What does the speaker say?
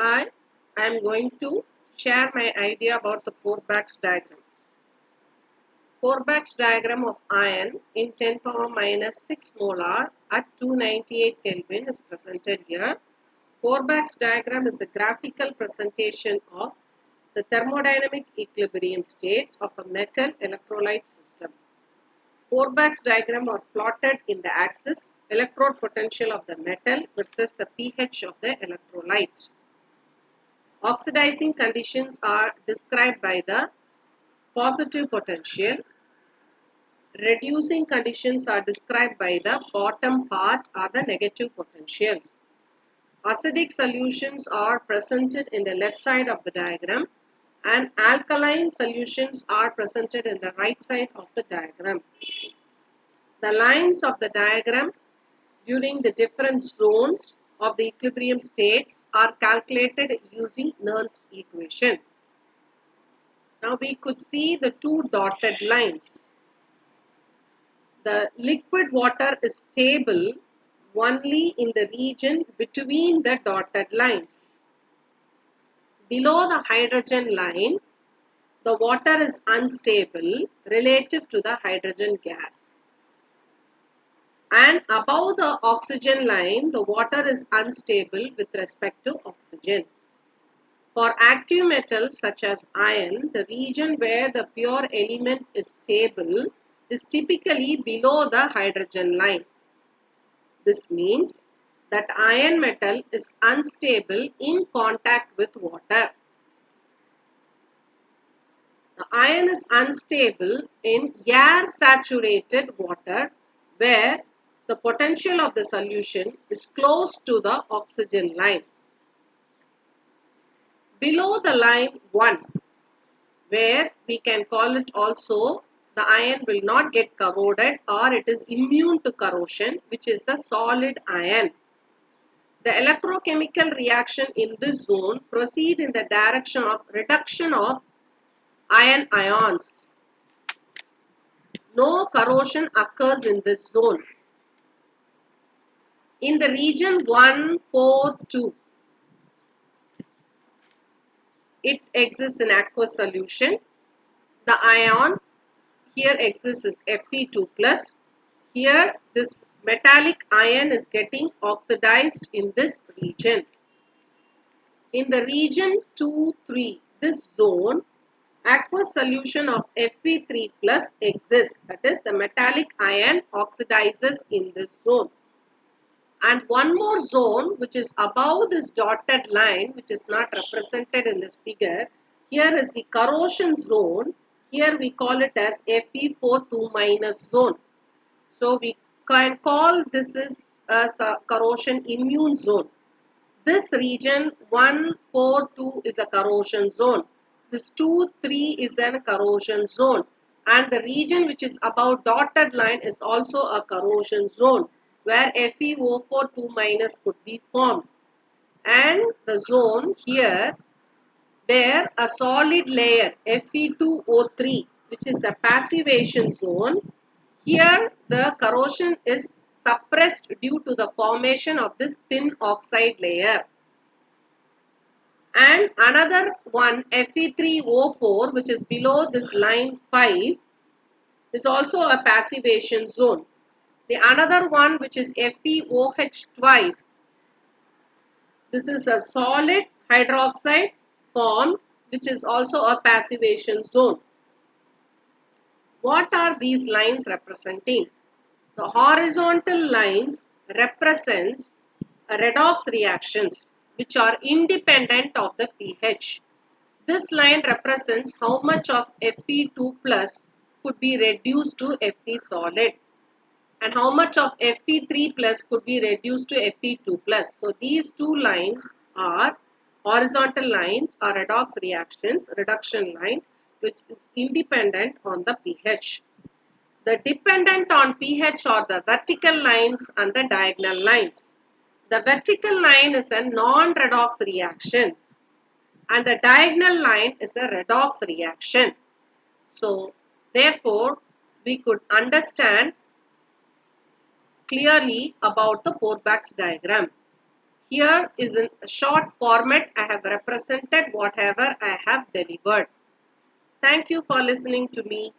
Hi, I am going to share my idea about the Forbach's diagram. Forbach's diagram of iron in 10 power minus 6 molar at 298 Kelvin is presented here. Forbach's diagram is a graphical presentation of the thermodynamic equilibrium states of a metal electrolyte system. Forbach's diagram are plotted in the axis electrode potential of the metal versus the pH of the electrolyte. Oxidizing conditions are described by the positive potential. Reducing conditions are described by the bottom part or the negative potentials. Acidic solutions are presented in the left side of the diagram and alkaline solutions are presented in the right side of the diagram. The lines of the diagram during the different zones of the equilibrium states are calculated using Nernst equation. Now we could see the two dotted lines. The liquid water is stable only in the region between the dotted lines. Below the hydrogen line, the water is unstable relative to the hydrogen gas. And above the oxygen line, the water is unstable with respect to oxygen. For active metals such as iron, the region where the pure element is stable is typically below the hydrogen line. This means that iron metal is unstable in contact with water. The iron is unstable in air saturated water where the potential of the solution is close to the oxygen line. Below the line 1, where we can call it also the iron will not get corroded or it is immune to corrosion, which is the solid iron. The electrochemical reaction in this zone proceed in the direction of reduction of iron ions. No corrosion occurs in this zone. In the region 142, it exists in aqueous solution. The ion here exists is Fe2 plus. Here this metallic iron is getting oxidized in this region. In the region 2-3, this zone, aqueous solution of Fe3 plus exists. That is, the metallic iron oxidizes in this zone. And one more zone which is above this dotted line, which is not represented in this figure. Here is the corrosion zone. Here we call it as Fe4 minus zone. So we can call this is as a corrosion immune zone. This region 1-4-2 is a corrosion zone. This 2-3 is a corrosion zone. And the region which is above dotted line is also a corrosion zone where FeO4 minus could be formed. And the zone here where a solid layer Fe2O3, which is a passivation zone, here the corrosion is suppressed due to the formation of this thin oxide layer. And another one Fe3O4, which is below this line 5, is also a passivation zone. The another one which is FeOH twice, this is a solid hydroxide formed which is also a passivation zone. What are these lines representing? The horizontal lines represents redox reactions which are independent of the pH. This line represents how much of Fe2 plus could be reduced to Fe solid and how much of Fe3 plus could be reduced to Fe2 plus. So these two lines are horizontal lines are redox reactions, reduction lines, which is independent on the pH. The dependent on pH are the vertical lines and the diagonal lines. The vertical line is a non-redox reactions and the diagonal line is a redox reaction. So therefore we could understand clearly about the Forbach's diagram. Here is in a short format I have represented whatever I have delivered. Thank you for listening to me.